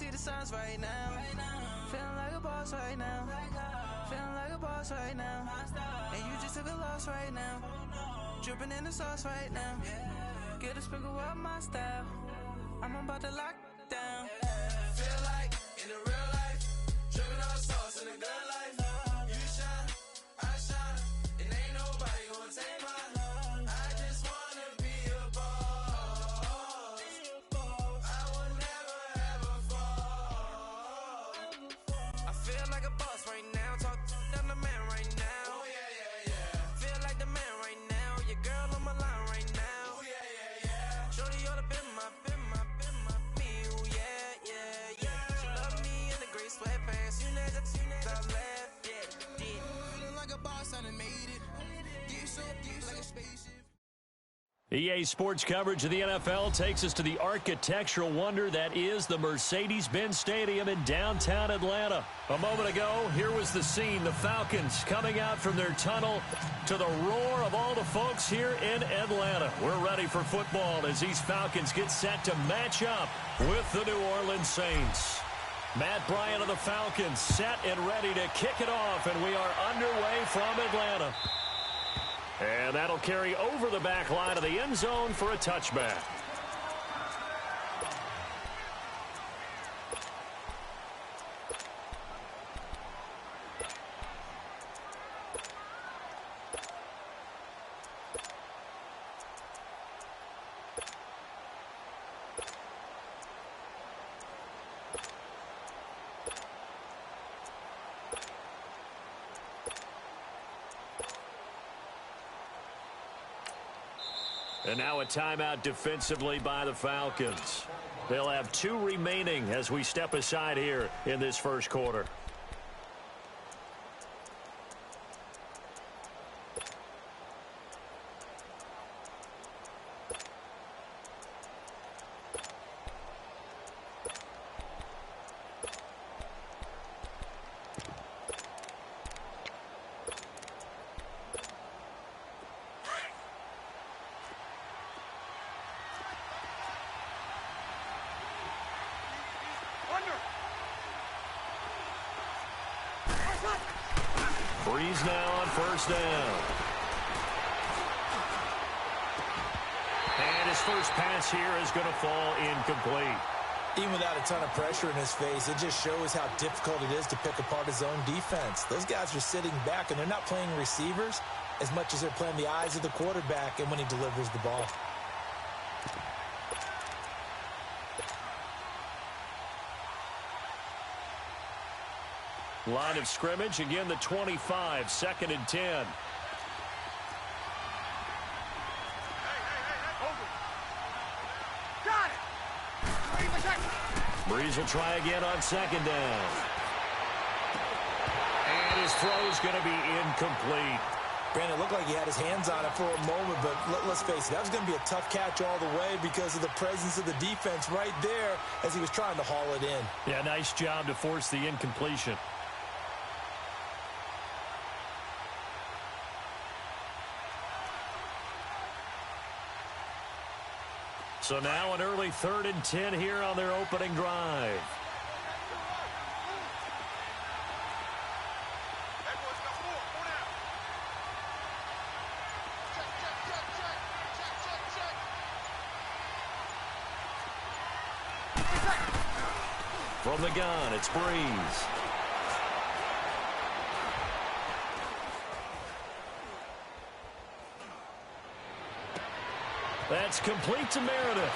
see the signs right now. Feeling like a boss right now. Feeling like a boss right now. And you just took a loss right now. Dripping in the sauce right now. Get a sprinkle up my style. I'm about to lock down. Feel like in the real life, dripping all sauce in the good life. You shine, I shine, and ain't nobody gonna take mine. I just wanna be a boss. I will never ever fall. I feel like a boss right now. Talk to the man right now. Oh yeah, yeah, yeah. Feel like the man right now. Your girl on my line right now. Oh yeah, yeah, yeah. Shorty oughta been my me. Oh yeah, yeah, yeah. She love me in the gray sweatpants. You know that I left. Yeah, yeah. Feeling like a boss, I done made it. Get so like a spaceship. EA Sports coverage of the NFL takes us to the architectural wonder that is the Mercedes-Benz Stadium in downtown Atlanta. A moment ago, here was the scene. The Falcons coming out from their tunnel to the roar of all the folks here in Atlanta. We're ready for football as these Falcons get set to match up with the New Orleans Saints. Matt Bryant of the Falcons set and ready to kick it off, and we are underway from Atlanta. And that'll carry over the back line of the end zone for a touchback. And now a timeout defensively by the Falcons. They'll have 2 remaining as we step aside here in this first quarter. Breeze now on first down. And his first pass here is going to fall incomplete. Even without a ton of pressure in his face, it just shows how difficult it is to pick apart his own defense. Those guys are sitting back, and they're not playing receivers as much as they're playing the eyes of the quarterback and when he delivers the ball. Line of scrimmage, again the 25, 2nd and 10. Breeze will try again on 2nd down. And his throw is going to be incomplete. Brandon, it looked like he had his hands on it for a moment, but let's face it, that was going to be a tough catch all the way because of the presence of the defense right there as he was trying to haul it in. Yeah, nice job to force the incompletion. So now an early 3rd and 10 here on their opening drive. From the gun, it's Breeze. That's complete to Meredith.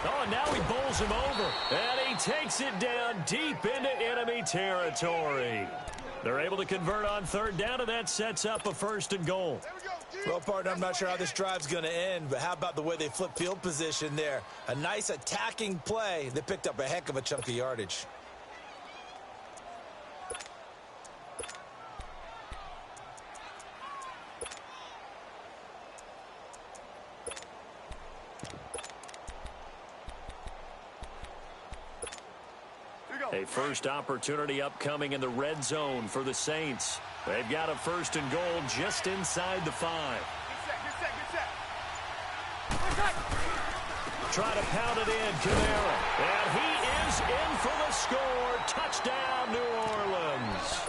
Oh, now he bowls him over. And he takes it down deep into enemy territory. They're able to convert on 3rd down, and that sets up a 1st and goal. Well, partner, I'm not sure how this drive's going to end, but how about the way they flip field position there? A nice attacking play that picked up a heck of a chunk of yardage. A first opportunity upcoming in the red zone for the Saints. They've got a 1st and goal just inside the 5. try to pound it in. Kamara. And he is in for the score. Touchdown, New Orleans.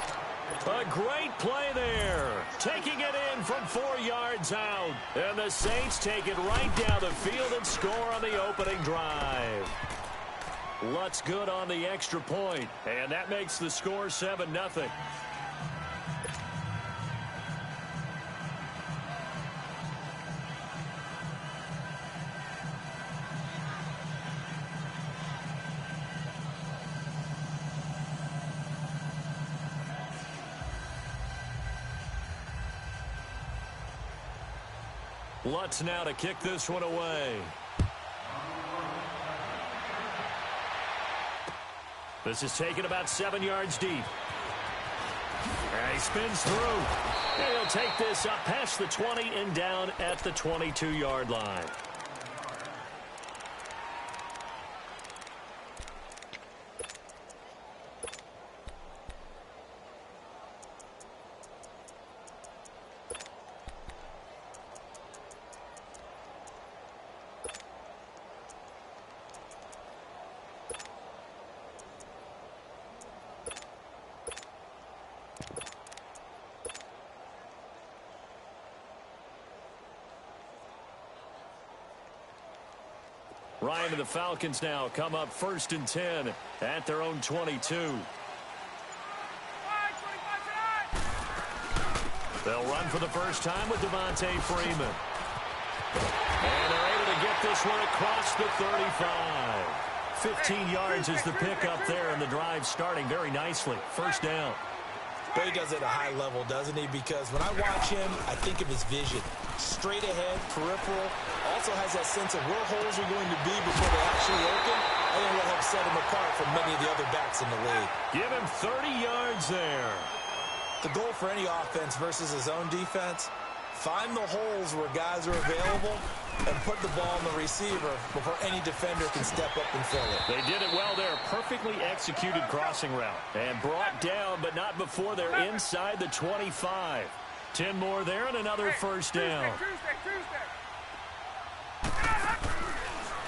A great play there. Taking it in from 4 yards out. And the Saints take it right down the field and score on the opening drive. Lutz good on the extra point. And that makes the score 7-0. Lutz now to kick this one away. This is taken about 7 yards deep. And he spins through. And he'll take this up past the 20 and down at the 22-yard line. Ryan and the Falcons now come up 1st and 10 at their own 22. They'll run for the first time with Devontae Freeman. And they're able to get this one across the 35. 15 yards is the pickup there, and the drive starting very nicely. First down. But he does it at a high level, doesn't he? Because when I watch him, I think of his vision. Straight ahead, peripheral. Also has that sense of where holes are going to be before they actually open. I think will help set him apart from many of the other backs in the league. Give him 30 yards there. The goal for any offense versus his own defense, find the holes where guys are available and put the ball in the receiver before any defender can step up and fill it. They did it well there. Perfectly executed crossing route. And brought down, but not before they're inside the 25. 10 more there and another first down.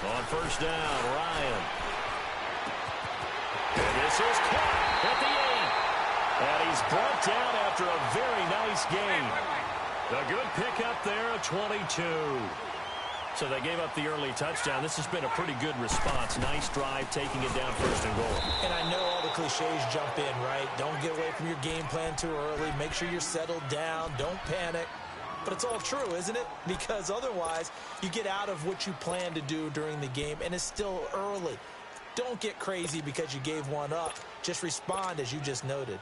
On first down, Ryan. And this is caught at the 8. And he's brought down after a very nice gain. A good pickup there, a 22. So they gave up the early touchdown. This has been a pretty good response. Nice drive, taking it down 1st and goal. And I know all the cliches jump in, right? Don't get away from your game plan too early. Make sure you're settled down. Don't panic. But it's all true, isn't it? Because otherwise, you get out of what you plan to do during the game, and it's still early. Don't get crazy because you gave one up. Just respond as you just noted.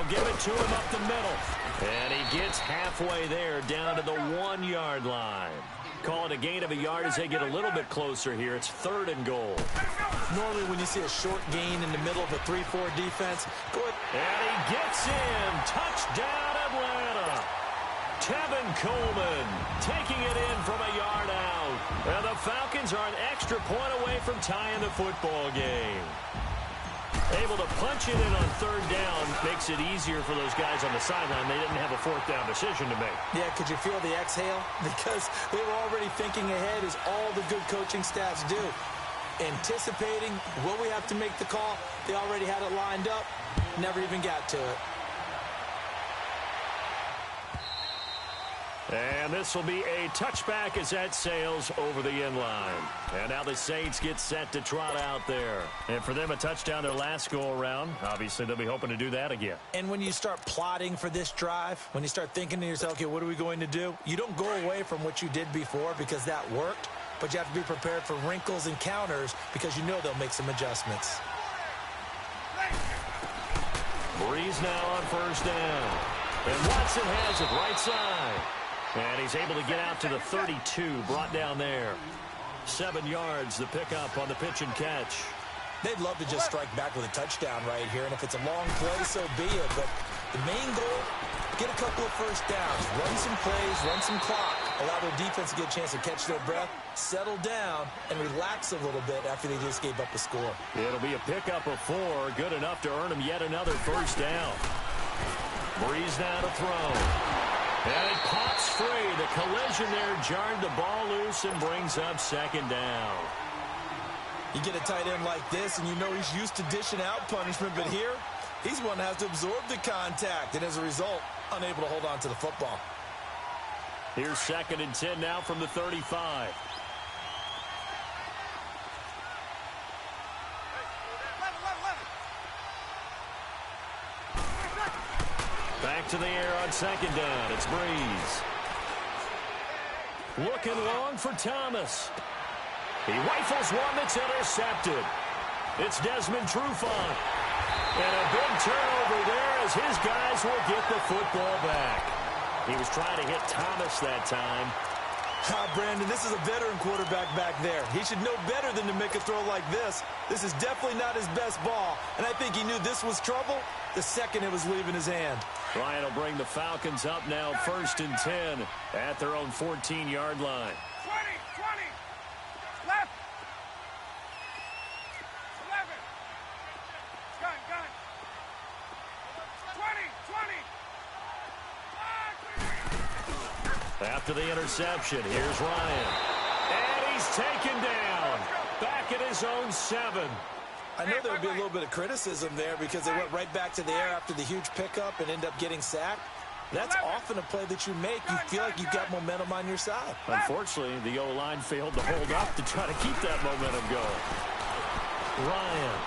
Give it to him up the middle. And he gets halfway there down to the 1-yard line. Call it a gain of a yard as they get a little bit closer here. It's 3rd and goal. Normally when you see a short gain in the middle of a 3-4 defense, go ahead. And he gets in. Touchdown, Atlanta. Tevin Coleman taking it in from a yard out. And the Falcons are an extra point away from tying the football game. Able to punch it in on 3rd down makes it easier for those guys on the sideline. They didn't have a 4th down decision to make. Yeah, could you feel the exhale? Because they were already thinking ahead, as all the good coaching staffs do. Anticipating, will we have to make the call? They already had it lined up, never even got to it. And this will be a touchback as that sails over the end line. And now the Saints get set to trot out there. And for them, a touchdown their last go-around. Obviously, they'll be hoping to do that again. And when you start plotting for this drive, when you start thinking to yourself, okay, what are we going to do? You don't go away from what you did before because that worked, but you have to be prepared for wrinkles and counters because you know they'll make some adjustments. Breeze now on 1st down. And Watson has it right side. And he's able to get out to the 32, brought down there. 7 yards, the pickup on the pitch and catch. They'd love to just strike back with a touchdown right here, and if it's a long play, so be it. But the main goal, get a couple of first downs, run some plays, run some clock, allow their defense to get a chance to catch their breath, settle down, and relax a little bit after they just gave up a score. It'll be a pickup of 4, good enough to earn them yet another first down. Breeze now to throw. And it pops free. The collision there jarred the ball loose and brings up second down. You get a tight end like this, and you know he's used to dishing out punishment, but here, he's one that has to absorb the contact, and as a result, unable to hold on to the football. Here's 2nd and 10 now from the 35. Back to the air on 2nd down. It's Breeze. Looking long for Thomas. He rifles one that's intercepted. It's Desmond Trufant. And a big turnover there as his guys will get the football back. He was trying to hit Thomas that time. Brandon, this is a veteran quarterback back there. He should know better than to make a throw like this. This is definitely not his best ball, and I think he knew this was trouble the second it was leaving his hand. Ryan will bring the Falcons up now 1st and 10 at their own 14-yard line. 20, left, 11, gun, 20. After the interception, here's Ryan. And he's taken down. Back at his own 7. I know there would be a little bit of criticism there because they went right back to the air after the huge pickup and end up getting sacked. That's often a play that you make. You feel like you've got momentum on your side. Unfortunately, the O-line failed to hold up to try to keep that momentum going. Ryan.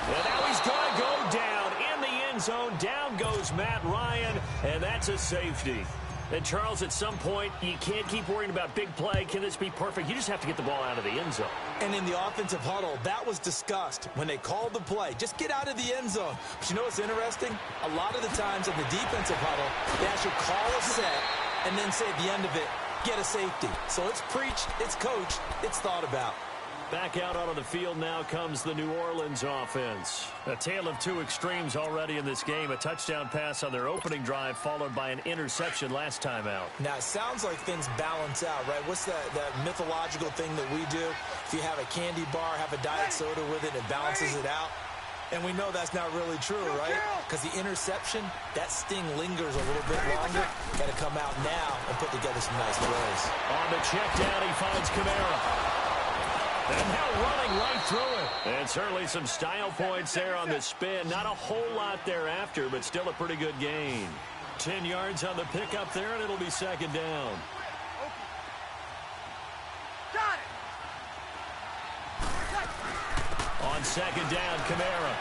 And now he's going to go down in the end zone. Down goes Matt Ryan, and that's a safety. And, Charles, at some point, you can't keep worrying about big play. Can this be perfect? You just have to get the ball out of the end zone. And in the offensive huddle, that was discussed when they called the play. Just get out of the end zone. But you know what's interesting? A lot of the times in the defensive huddle, they actually call a set and then say at the end of it, get a safety. So it's preached, it's coached, it's thought about. Back out onto the field now comes the New Orleans offense. A tale of two extremes already in this game. A touchdown pass on their opening drive followed by an interception last time out. Now, it sounds like things balance out, right? What's that mythological thing that we do? If you have a candy bar, have a diet soda with it, it balances it out. And we know that's not really true, right? Because the interception, that sting lingers a little bit longer. Got to come out now and put together some nice plays. On the check down, he finds Kamara. And now running right through it. And certainly some style points there on the spin. Not a whole lot thereafter, but still a pretty good gain. 10 yards on the pickup there, and it'll be second down. Got it. On second down, Kamara.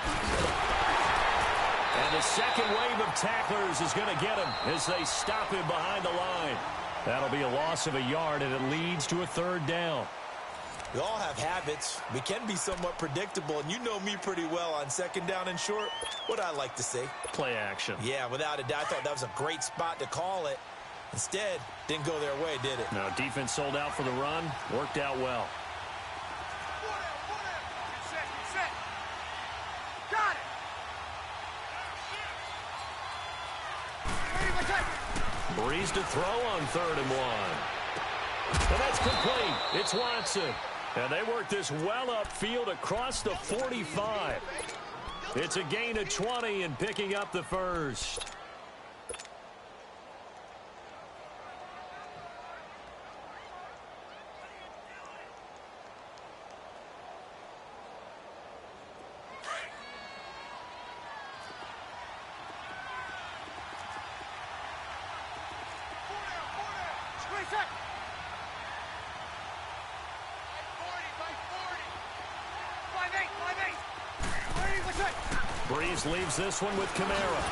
And the second wave of tacklers is going to get him as they stop him behind the line. That'll be a loss of a yard, and it leads to a third down. We all have habits. We can be somewhat predictable, and you know me pretty well on second down and short. What I like to see. Play action. Yeah, without a doubt. I thought that was a great spot to call it. Instead, didn't go their way, did it? No, defense sold out for the run. Worked out well. Set. Got it. Breeze to throw on 3rd and 1. And that's complete. It's Watson. And they work this well upfield across the 45. It's a gain of 20 and picking up the first. Breeze leaves this one with Kamara.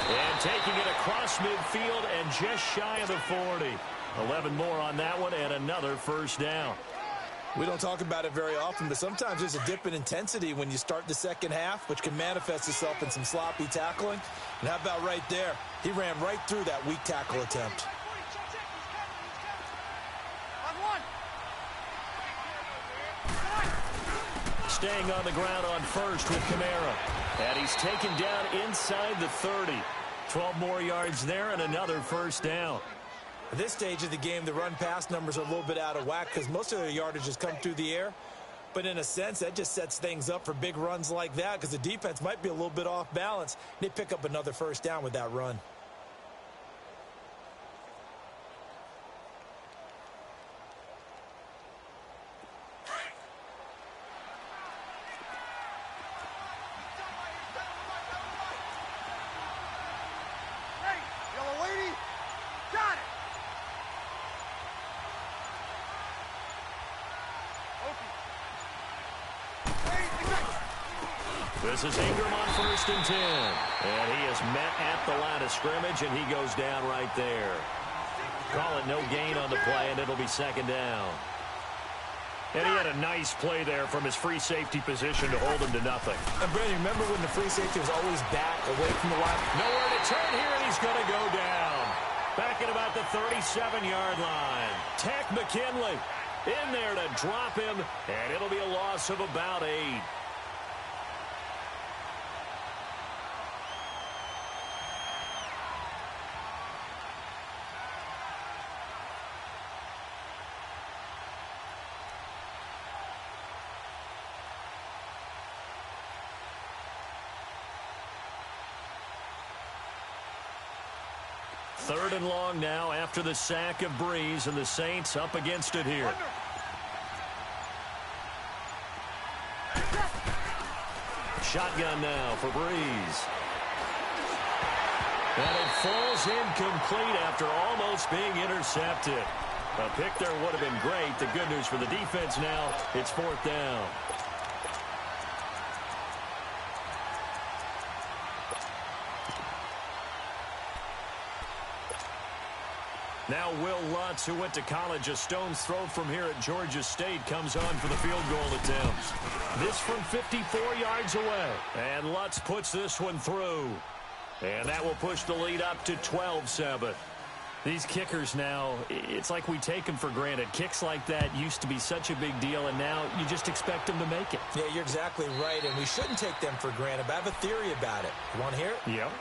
And taking it across midfield and just shy of the 40. 11 more on that one and another first down. We don't talk about it very often, but sometimes there's a dip in intensity when you start the second half, which can manifest itself in some sloppy tackling. And how about right there? He ran right through that weak tackle attempt. staying on the ground on first with Kamara. And he's taken down inside the 30. 12 more yards there and another first down. At this stage of the game, the run-pass numbers are a little bit out of whack because most of their yardage has come through the air. But in a sense, that just sets things up for big runs like that because the defense might be a little bit off balance. They pick up another first down with that run. This is Ingram on 1st and 10. And he is met at the line of scrimmage, and he goes down right there. Call it no gain on the play, and it'll be 2nd down. And he had a nice play there from his free safety position to hold him to nothing. And, Brandon, remember when the free safety was always back, away from the line? Nowhere to turn here, and he's going to go down. Back at about the 37-yard line. Tech McKinley in there to drop him, and it'll be a loss of about 8. Third and long now after the sack of Breeze, and the Saints up against it here. Shotgun now for Breeze. And it falls incomplete after almost being intercepted. A pick there would have been great. The good news for the defense now, it's 4th down. Now Will Lutz, who went to college a stone's throw from here at Georgia State, comes on for the field goal attempt. This from 54 yards away. And Lutz puts this one through. And that will push the lead up to 12-7. These kickers now, it's like we take them for granted. Kicks like that used to be such a big deal, and now you just expect them to make it. Yeah, you're exactly right, and we shouldn't take them for granted. But I have a theory about it. You want to hear it? Yep.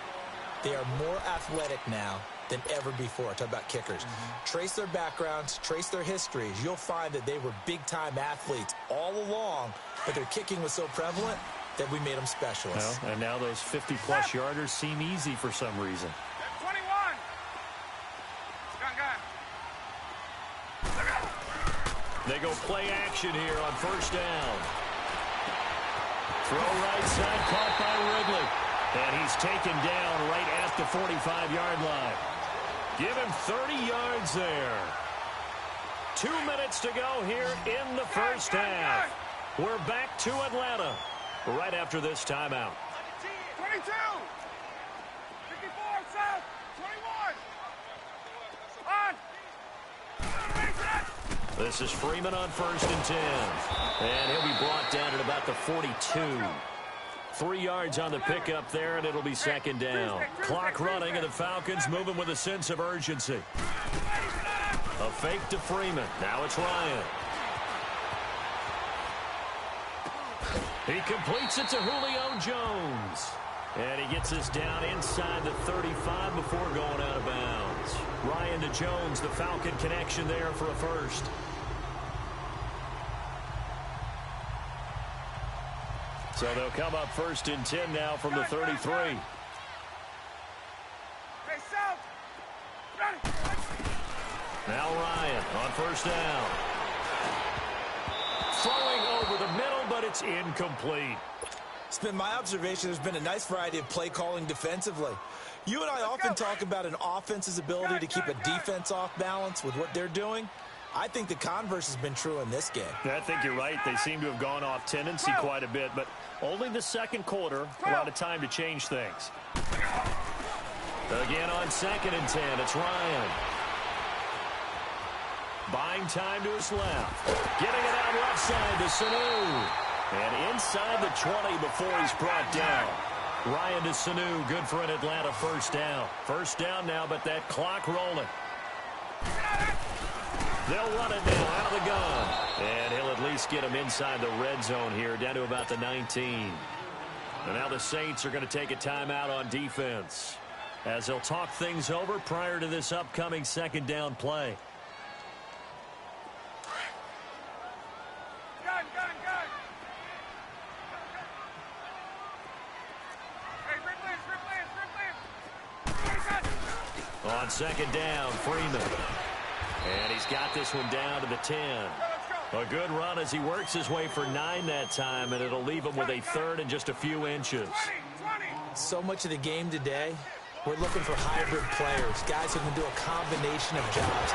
They are more athletic now than ever before. Talk about kickers. Trace their backgrounds, trace their histories. You'll find that they were big-time athletes all along, but their kicking was so prevalent that we made them specialists. Well, and now those 50-plus yarders seem easy for some reason. 21. They go play action here on 1st down. Throw right side, caught by Ridley. And he's taken down right at the 45-yard line. Give him 30 yards there. 2 minutes to go here in the first half. We're back to Atlanta right after this timeout. 22. 54, south. 21. On. This is Freeman on 1st and 10. And he'll be brought down at about the 42. 3 yards on the pickup there, and it'll be 2nd down. Clock running, and the Falcons moving with a sense of urgency. A fake to Freeman. Now it's Ryan. He completes it to Julio Jones. And he gets us down inside the 35 before going out of bounds. Ryan to Jones, the Falcon connection there for a first. So they'll come up 1st and 10 now from the 33. Hey, south. Ready. Now Ryan on 1st down. Throwing over the middle, but it's incomplete. It's been my observation there's been a nice variety of play calling defensively. You and I often talk about an offense's ability to keep a defense off balance with what they're doing. I think the converse has been true in this game. I think you're right. They seem to have gone off tendency quite a bit, but only the 2nd quarter, a lot of time to change things. Again on 2nd and 10, it's Ryan. Buying time to his left. Getting it out left side to Sanu. And inside the 20 before he's brought down. Ryan to Sanu, good for an Atlanta 1st down. 1st down now, but that clock rolling. They'll run it now out of the gun. And he'll at least get him inside the red zone here, down to about the 19. And now the Saints are going to take a timeout on defense, as they'll talk things over prior to this upcoming second down play. Gun. Hey, replay. On second down, Freeman. And he's got this one down to the 10. A good run as he works his way for 9 that time, and it'll leave him with a third and just a few inches. 20. So much of the game today, we're looking for hybrid players, guys who can do a combination of jobs.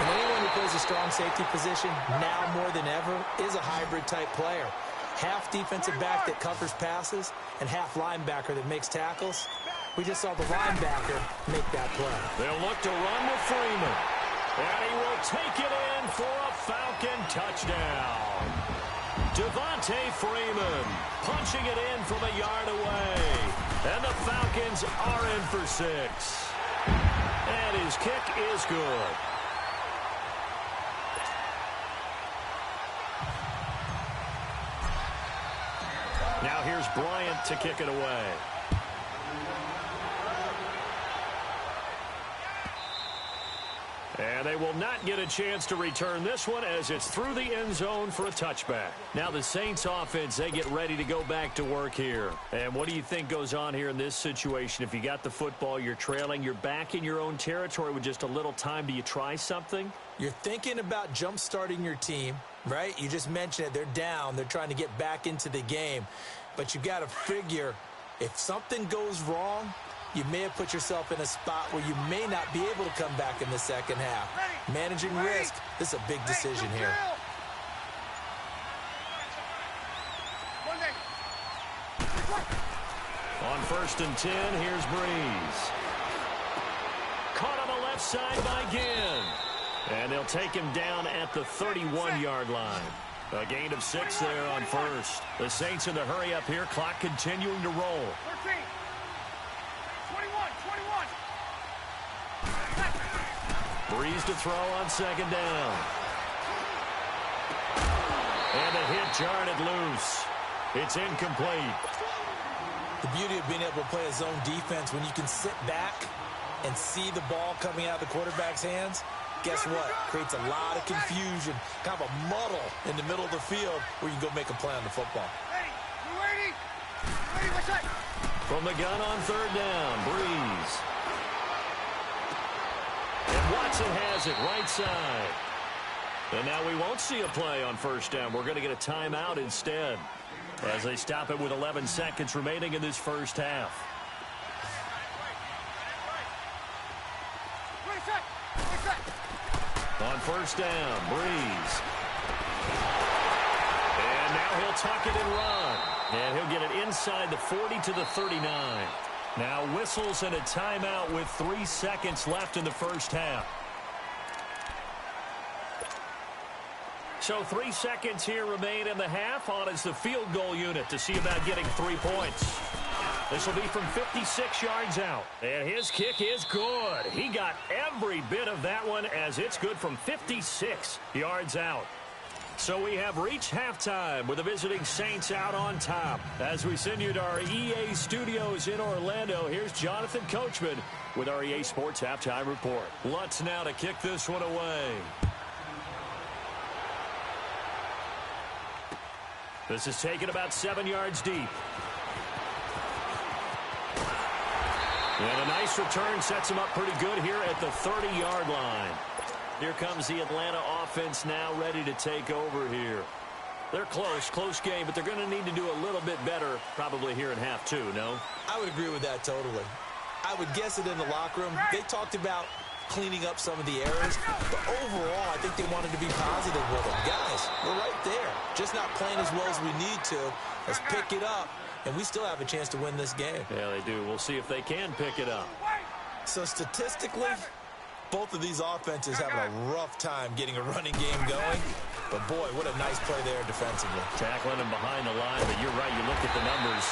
And anyone who plays a strong safety position, now more than ever, is a hybrid-type player. Half defensive back that covers passes and half linebacker that makes tackles. We just saw the linebacker make that play. They'll look to run with Freeman. And he will take it in for a Falcon touchdown. Devontae Freeman punching it in from a yard away. And the Falcons are in for 6. And his kick is good. Now here's Bryant to kick it away. And they will not get a chance to return this one as it's through the end zone for a touchback. Now the Saints offense, they get ready to go back to work here. And what do you think goes on here in this situation? If you got the football, you're trailing, you're back in your own territory with just a little time. Do you try something? You're thinking about jump-starting your team, right? You just mentioned it. They're down. They're trying to get back into the game. But you got to figure if something goes wrong, you may have put yourself in a spot where you may not be able to come back in the second half. Managing risk, this is a big decision here. On 1st and 10, here's Breeze. Caught on the left side by Ginn. And they'll take him down at the 31-yard line. A gain of 6 there on first. The Saints in the hurry up here, clock continuing to roll. 13. 21. Breeze to throw on second down. And the hit jarred it loose. It's incomplete. The beauty of being able to play a zone defense, when you can sit back and see the ball coming out of the quarterback's hands, guess what? Creates a lot of confusion, kind of a muddle in the middle of the field where you can go make a play on the football. Ready, what's that? From the gun on third down, Breeze. And Watson has it right side. And now we won't see a play on first down. We're going to get a timeout instead as they stop it with 11 seconds remaining in this first half. On first down, Breeze. And now he'll tuck it and run. And he'll get it inside the 40 to the 39. Now whistles and a timeout with 3 seconds left in the first half. So 3 seconds here remain in the half. On is the field goal unit to see about getting 3 points. This will be from 56 yards out. And his kick is good. He got every bit of that one as it's good from 56 yards out. So we have reached halftime with the visiting Saints out on top. As we send you to our EA studios in Orlando, here's Jonathan Coachman with our EA Sports Halftime Report. Lutz now to kick this one away. This is taken about 7 yards deep. And a nice return sets him up pretty good here at the 30-yard line. Here comes the Atlanta offense now ready to take over here. They're close game, but they're going to need to do a little bit better probably here in half two, no? I would agree with that totally. I would guess it in the locker room. They talked about cleaning up some of the errors, but overall, I think they wanted to be positive with them. Guys, we're right there. Just not playing as well as we need to. Let's pick it up, and we still have a chance to win this game. Yeah, they do. We'll see if they can pick it up. So statistically, both of these offenses having a rough time getting a running game going. But, boy, what a nice play there defensively. Tackling him behind the line, but you're right. You look at the numbers.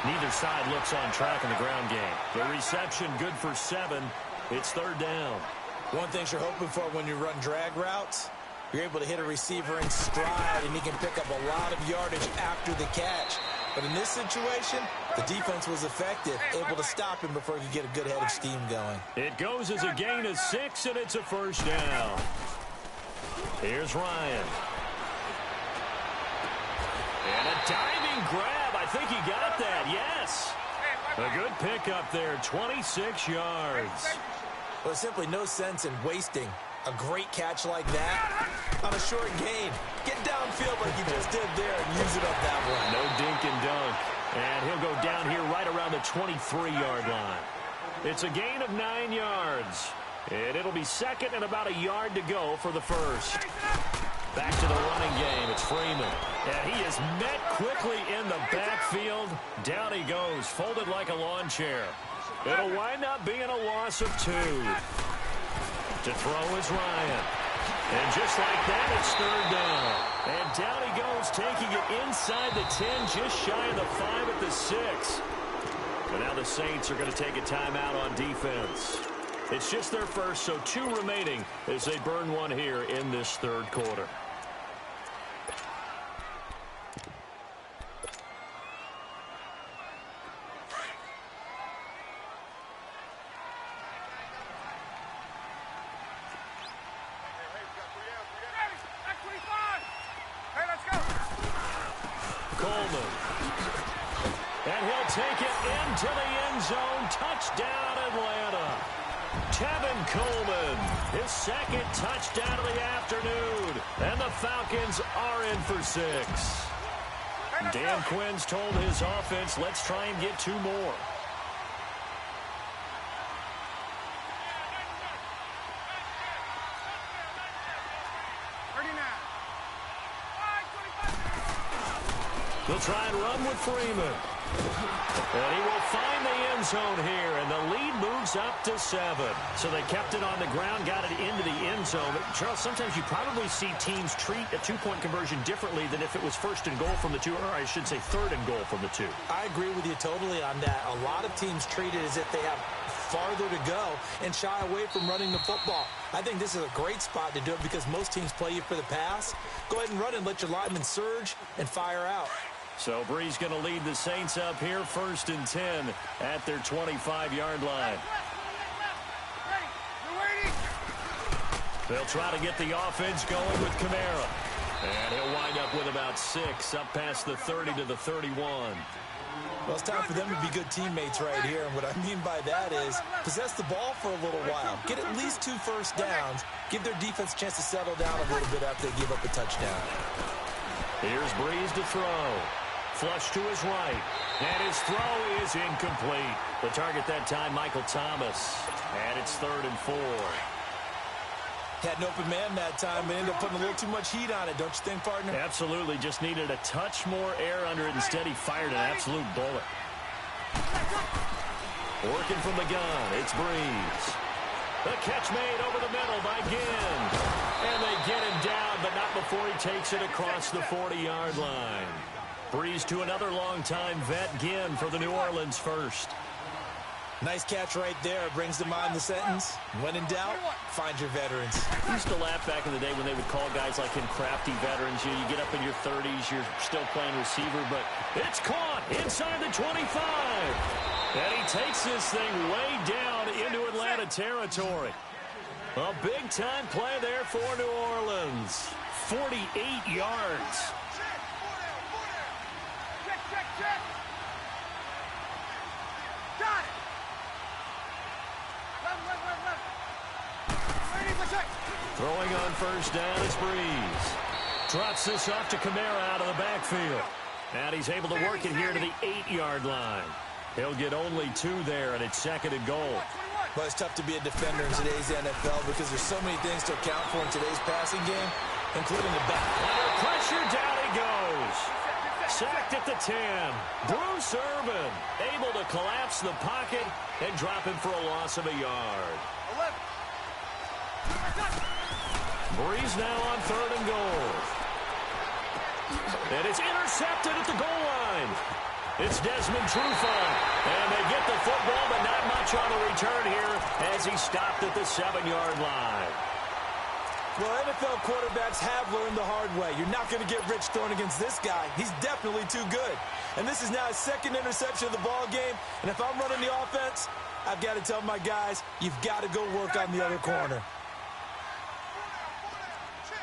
Neither side looks on track in the ground game. The reception good for 7. It's third down. One thing you're hoping for when you run drag routes, you're able to hit a receiver in stride, and he can pick up a lot of yardage after the catch. But in this situation, the defense was effective, able to stop him before he could get a good head of steam going. It goes as a gain of 6, and it's a first down. Here's Ryan. And a diving grab. I think he got that, yes. A good pickup there, 26 yards. Well, there's simply no sense in wasting a great catch like that on a short gain. Get downfield like you just did there and use it up that way. No dink and dunk. And he'll go down here right around the 23-yard line. It's a gain of 9 yards. And it'll be second and about a yard to go for the first. Back to the running game. It's Freeman. And he is met quickly in the backfield. Down he goes, folded like a lawn chair. It'll wind up being a loss of 2. To throw is Ryan. And just like that, it's third down. And down he goes, taking it inside the 10, just shy of the 5 at the 6. But now the Saints are going to take a timeout on defense. It's just their first, so 2 remaining as they burn one here in this third quarter. Take it into the end zone. Touchdown, Atlanta. Tevin Coleman, his second touchdown of the afternoon. And the Falcons are in for 6. Dan Quinn's told his offense, let's try and get 2 more. They'll try and run with Freeman. And he will find the end zone here, and the lead moves up to 7. So they kept it on the ground, got it into the end zone. But Charles, sometimes you probably see teams treat a 2-point conversion differently than if it was first and goal from the 2, or I should say third and goal from the 2. I agree with you totally on that. A lot of teams treat it as if they have farther to go and shy away from running the football. I think this is a great spot to do it because most teams play you for the pass. Go ahead and run and let your linemen surge and fire out. So Breeze going to lead the Saints up here, 1st and 10 at their 25-yard line. They'll try to get the offense going with Kamara. And he'll wind up with about 6, up past the 30 to the 31. Well, it's time for them to be good teammates right here. And what I mean by that is possess the ball for a little while. Get at least 2 first downs. Give their defense a chance to settle down a little bit after they give up a touchdown. Here's Breeze to throw. Flush to his right. And his throw is incomplete. The target that time, Michael Thomas. And it's 3rd and 4. Had an open man that time, but ended up putting a little too much heat on it, don't you think, partner? Absolutely. Just needed a touch more air under it. Instead, he fired an absolute bullet. Working from the gun, it's Breeze. The catch made over the middle by Ginn. And they get him down, but not before he takes it across the 40-yard line. Breeze to another longtime vet, Ginn, for the New Orleans first. Nice catch right there. Brings to mind the sentence, when in doubt, find your veterans. I used to laugh back in the day when they would call guys like him crafty veterans. You get up in your 30s, you're still playing receiver, but it's caught inside the 25. And he takes this thing way down into Atlanta territory. A big-time play there for New Orleans. 48 yards. Got it. Throwing on first down is Breeze. Drops this off to Kamara out of the backfield. And he's able to work it here to the 8-yard line. He'll get only 2 there, and it's 2nd and goal. Well, it's tough to be a defender in today's NFL because there's so many things to account for in today's passing game, including the back. Under pressure, down he goes. Sacked at the 10. Bruce Irvin able to collapse the pocket and drop him for a loss of a yard. 11. Breeze now on 3rd and goal. And it's intercepted at the goal line. It's Desmond Trufant. And they get the football, but not much on the return here as he stopped at the 7-yard line. Well, NFL quarterbacks have learned the hard way. You're not going to get rich throwing against this guy. He's definitely too good. And this is now his second interception of the ball game. And if I'm running the offense, I've got to tell my guys, you've got to go work on the other corner.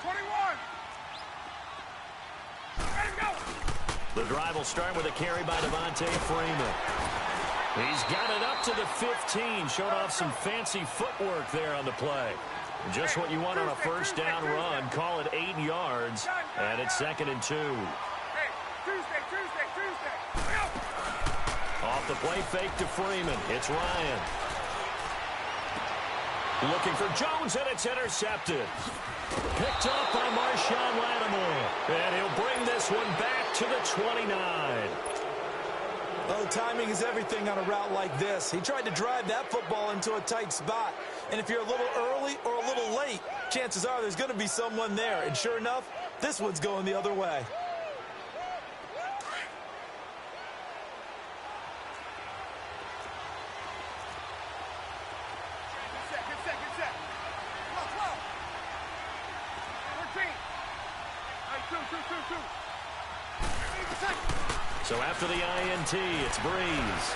21. Ready to go. The drive will start with a carry by Devontae Freeman. He's got it up to the 15. Showed off some fancy footwork there on the play. Just what you want on a first down run. Call it 8 yards. And it's 2nd and 2. Hey, Tuesday. Off the play fake to Freeman. It's Ryan. Looking for Jones, and it's intercepted. Picked up by Marshawn Lattimore. And he'll bring this one back to the 29. Oh, timing is everything on a route like this. He tried to drive that football into a tight spot. And if you're a little early or a little late, chances are there's going to be someone there. And sure enough, this one's going the other way. Get set. Come on. 13. All right, 2. So after the INT, it's Breeze.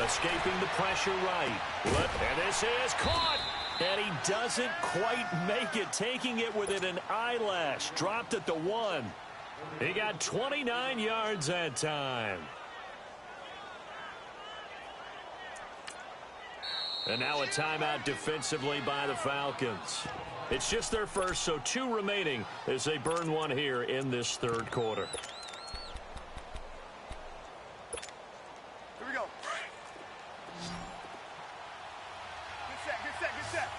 Escaping the pressure right. And this is caught. And he doesn't quite make it. Taking it within an eyelash. Dropped at the 1. He got 29 yards that time. And now a timeout defensively by the Falcons. It's just their first, so 2 remaining as they burn one here in this 3rd quarter. Here we go. Get set.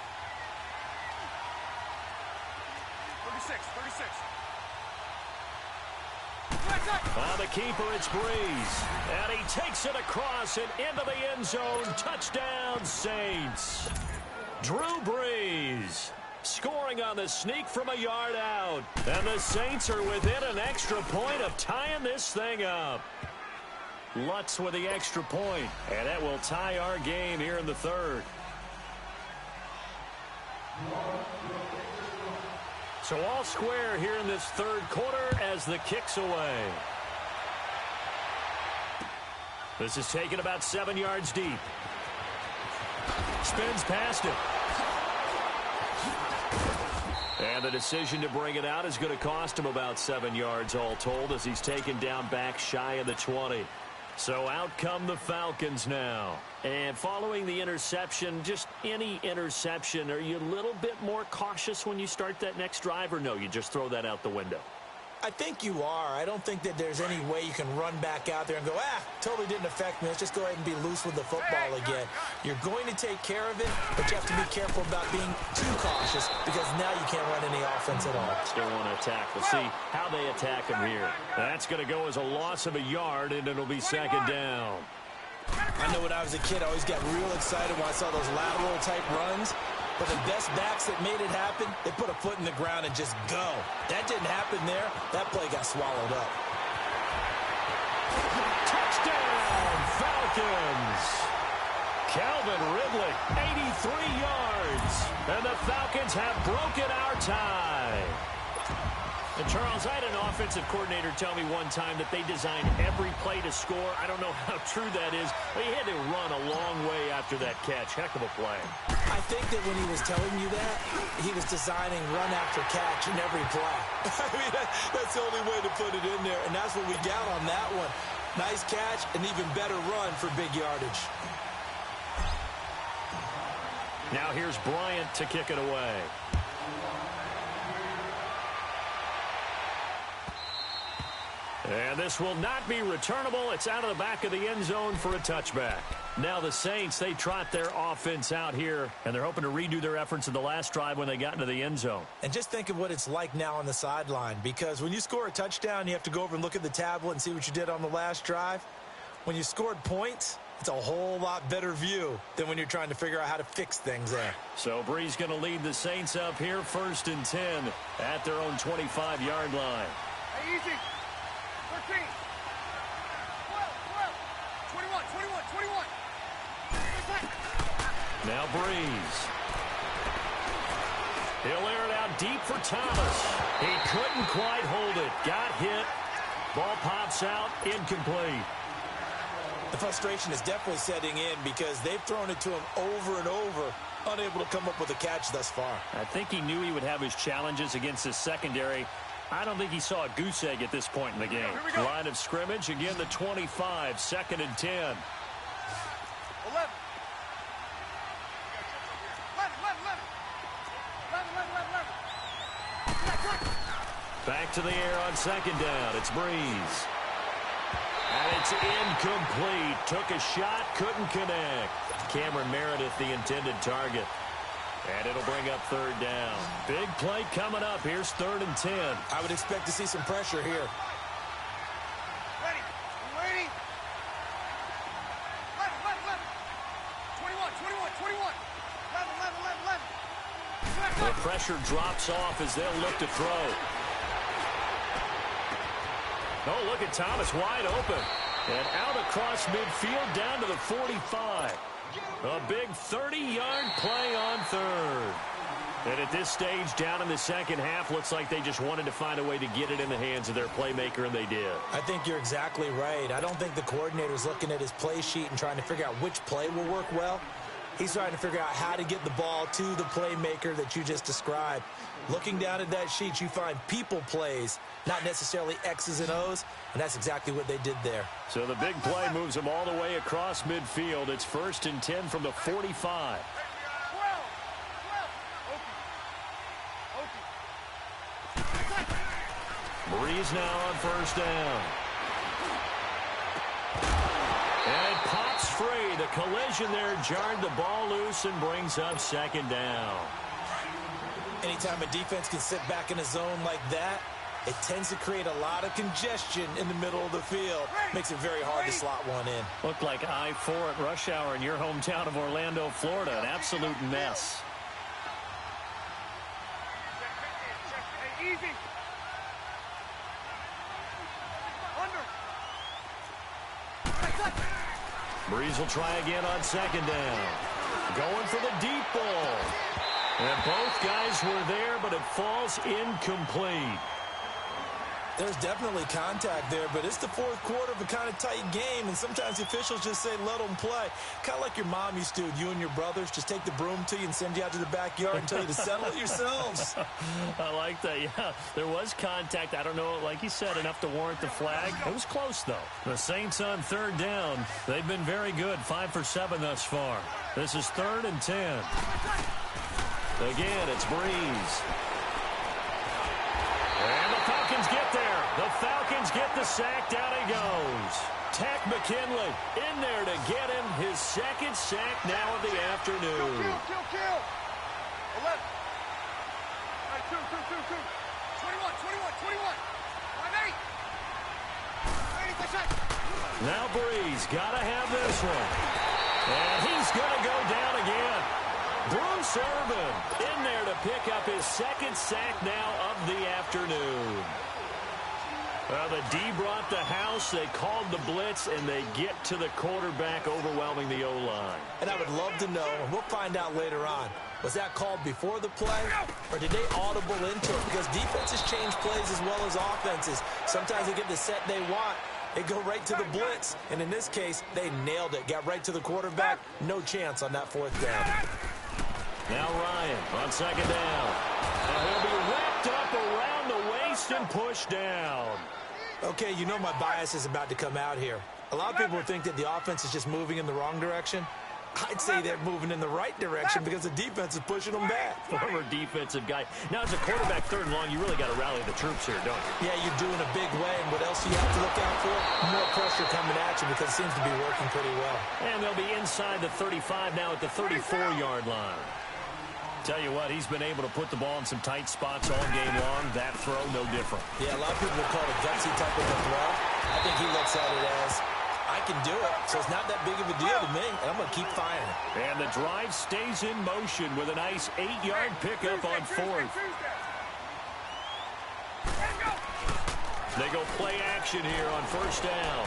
36. On the keeper, it's Breeze. And he takes it across and into the end zone. Touchdown, Saints. Drew Brees scoring on the sneak from a yard out. And the Saints are within an extra point of tying this thing up. Lutz with the extra point. And that will tie our game here in the 3rd. So all square here in this 3rd quarter as the kick's away. This is taken about 7 yards deep. Spins past it. And the decision to bring it out is going to cost him about 7 yards all told as he's taken down back shy of the 20. So out come the Falcons now. And following the interception, just any interception, are you a little bit more cautious when you start that next drive, or no, you just throw that out the window? I think you are. I don't think that there's any way you can run back out there and go, totally didn't affect me. Let's just go ahead and be loose with the football again. You're going to take care of it, but you have to be careful about being too cautious because now you can't run any offense at all. Still want to attack. We'll see how they attack him here. That's going to go as a loss of a yard, and it'll be 2nd down. I know when I was a kid, I always got real excited when I saw those lateral-type runs. But the best backs that made it happen, they put a foot in the ground and just go. That didn't happen there. That play got swallowed up. Touchdown, Falcons! Calvin Ridley, 83 yards. And the Falcons have broken our tie. And Charles, I had an offensive coordinator tell me one time that they designed every play to score. I don't know how true that is, but he had to run a long way after that catch. Heck of a play. I think that when he was telling you that, he was designing run after catch in every play. I mean, that's the only way to put it in there, and that's what we got on that one. Nice catch, an even better run for big yardage. Now here's Bryant to kick it away. And this will not be returnable. It's out of the back of the end zone for a touchback. Now the Saints, they trot their offense out here, and they're hoping to redo their efforts in the last drive when they got into the end zone. And just think of what it's like now on the sideline, because when you score a touchdown, you have to go over and look at the tablet and see what you did on the last drive. When you scored points, it's a whole lot better view than when you're trying to figure out how to fix things there. So Breeze going to lead the Saints up here 1st and 10 at their own 25-yard line. Hey, easy. 13. 12. Now Breeze. He'll air it out deep for Thomas. He couldn't quite hold it. Got hit. Ball pops out. Incomplete. The frustration is definitely setting in because they've thrown it to him over and over, unable to come up with a catch thus far. I think he knew he would have his challenges against his secondary. I don't think he saw a goose egg at this point in the game. Line of scrimmage, again the 25, 2nd and 10. 11. Back to the air on 2nd down. It's Breeze. And it's incomplete. Took a shot, couldn't connect. Cameron Meredith, the intended target. And it'll bring up 3rd down. Big play coming up. Here's 3rd and 10. I would expect to see some pressure here. Ready. Ready. 21. 11. The pressure drops off as they'll look to throw. Oh, look at Thomas wide open. And out across midfield down to the 45. A big 30-yard play on 3rd. And at this stage, down in the second half, looks like they just wanted to find a way to get it in the hands of their playmaker, and they did. I think you're exactly right. I don't think the coordinator's looking at his play sheet and trying to figure out which play will work well. He's trying to figure out how to get the ball to the playmaker that you just described. Looking down at that sheet, you find people plays, not necessarily X's and O's, and that's exactly what they did there. So the big play moves them all the way across midfield. It's 1st and 10 from the 45. Breeze now on 1st down. And it pops free. The collision there jarred the ball loose and brings up 2nd down. Anytime a defense can sit back in a zone like that, it tends to create a lot of congestion in the middle of the field. Makes it very hard to slot one in. Looked like I-4 at rush hour in your hometown of Orlando, Florida. An absolute mess. Easy. Breeze will try again on 2nd down. Going for the deep ball. And both guys were there, but it falls incomplete. There's definitely contact there, but it's the 4th quarter of a kind of tight game, and sometimes the officials just say, let them play. Kind of like your mom used to, you and your brothers, just take the broom to you and send you out to the backyard and tell you to settle it yourselves. I like that, yeah. There was contact. I don't know, like you said, enough to warrant the flag. It was close, though. The Saints on 3rd down. They've been very good, 5 for 7 thus far. This is 3rd and 10. Again, it's Breeze. And the Falcons get there. The Falcons get the sack. Down he goes. Tack McKinley in there to get him his 2nd sack now of the afternoon. Kill. 11. 21. 5-8. Now Breeze got to have this one. And he's going to go down again. Bruce Irvin in there to pick up his 2nd sack now of the afternoon. The D brought the house. They called the blitz, and they get to the quarterback, overwhelming the O-line. And I would love to know, and we'll find out later on, was that called before the play, or did they audible into it? Because defenses change plays as well as offenses. Sometimes they get the set they want. They go right to the blitz, and in this case, they nailed it. Got right to the quarterback. No chance on that 4th down. Now Ryan on 2nd down. And he'll be wrapped up around the waist and pushed down. Okay, you know my bias is about to come out here. A lot of people think that the offense is just moving in the wrong direction. I'd say they're moving in the right direction because the defense is pushing them back. Former defensive guy. Now, as a quarterback 3rd and long, you really got to rally the troops here, don't you? Yeah, you're doing a big way, and what else do you have to look out for? More pressure coming at you because it seems to be working pretty well. And they'll be inside the 35 now at the 34-yard line. Tell you what, he's been able to put the ball in some tight spots all game long. That throw, no different. Yeah, a lot of people would call it a gutsy type of a throw. I think he looks at it as, I can do it, so it's not that big of a deal to me, and I'm going to keep firing. And the drive stays in motion with a nice 8-yard pickup on 4th. They go play action here on 1st down.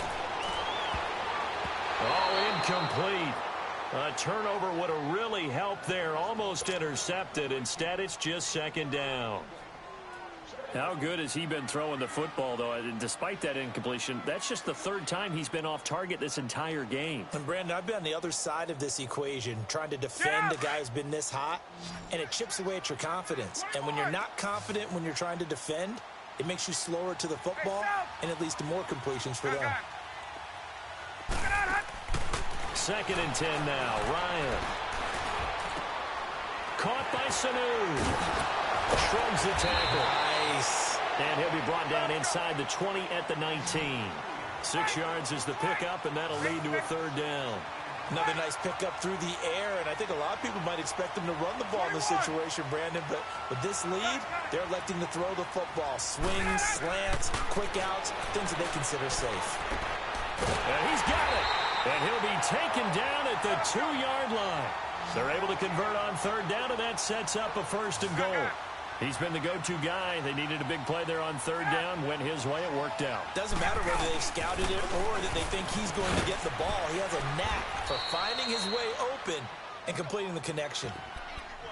Oh, incomplete. A turnover would have really helped there. Almost intercepted. Instead, it's just second down. How good has he been throwing the football, though? And despite that incompletion, that's just the third time he's been off target this entire game. And, Brandon, I've been on the other side of this equation, trying to defend a guy who's been this hot, and it chips away at your confidence. And when you're not confident when you're trying to defend, it makes you slower to the football, and it leads to more completions for them. 2nd and 10 now. Ryan. Caught by Sanu. Shrugs the tackle. Nice. And he'll be brought down inside the 20 at the 19. 6 yards is the pickup, and that'll lead to a third down. Another nice pickup through the air, and I think a lot of people might expect them to run the ball in this situation, Brandon, but with this lead, they're electing to throw the football. Swings, slants, quick outs, things that they consider safe. And he's got it. And he'll be taken down at the 2-yard line. They're able to convert on third down, and that sets up a 1st and goal. He's been the go-to guy. They needed a big play there on third down. Went his way. It worked out. Doesn't matter whether they've scouted it or that they think he's going to get the ball. He has a knack for finding his way open and completing the connection.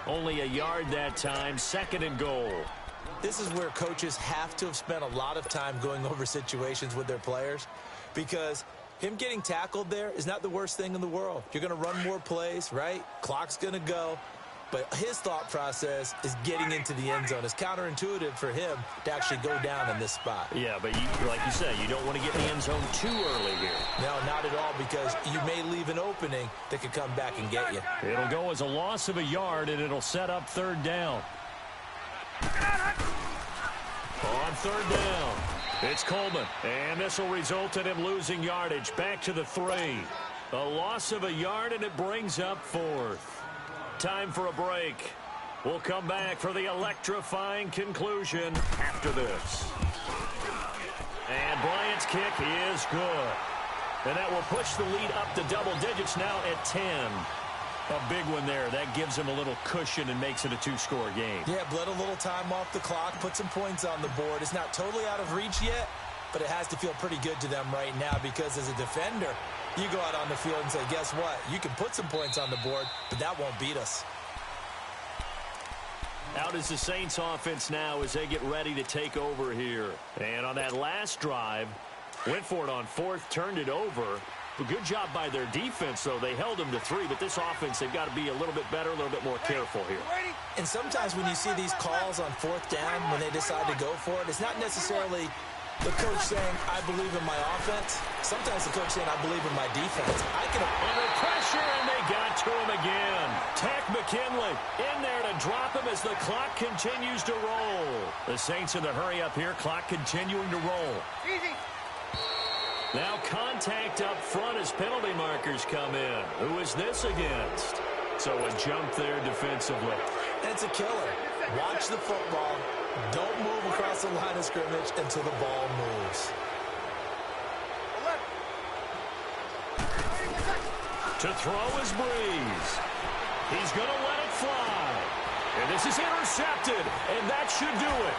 Only a yard that time. 2nd and goal. This is where coaches have to have spent a lot of time going over situations with their players, because him getting tackled there is not the worst thing in the world. You're going to run more plays, right? Clock's going to go. But his thought process is getting into the end zone. It's counterintuitive for him to actually go down in this spot. Yeah, but like you said, you don't want to get in the end zone too early here. No, not at all, because you may leave an opening that could come back and get you. It'll go as a loss of a yard, and it'll set up third down. On third down, it's Coleman. And this will result in him losing yardage. Back to the 3. A loss of a yard, and it brings up 4th. Time for a break. We'll come back for the electrifying conclusion after this. And Bryant's kick is good. And that will push the lead up to double digits now at 10. A big one there. That gives him a little cushion and makes it a 2-score game. Yeah, bled a little time off the clock, put some points on the board. It's not totally out of reach yet, but it has to feel pretty good to them right now, because as a defender, you go out on the field and say, guess what? You can put some points on the board, but that won't beat us. Out is the Saints offense now as they get ready to take over here. And on that last drive, went for it on 4th, turned it over. A good job by their defense, though. They held them to 3, but this offense, they've got to be a little bit better, a little bit more careful here. And sometimes when you see these calls on 4th down, when they decide to go for it, it's not necessarily the coach saying, I believe in my offense. Sometimes the coach saying, I believe in my defense. Under pressure, and they got to him again. Tack McKinley in there to drop him as the clock continues to roll. The Saints in the hurry up here, clock continuing to roll. Easy. Now contact up front as penalty markers come in. Who is this against? So a jump there defensively. And it's a killer. Watch the football. Don't move across the line of scrimmage until the ball moves. 11. To throw is Breeze. He's going to let it fly. And this is intercepted, and that should do it.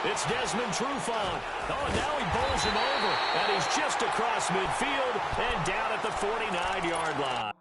It's Desmond Trufant. Oh, and now he bowls him over, and he's just across midfield and down at the 49-yard line.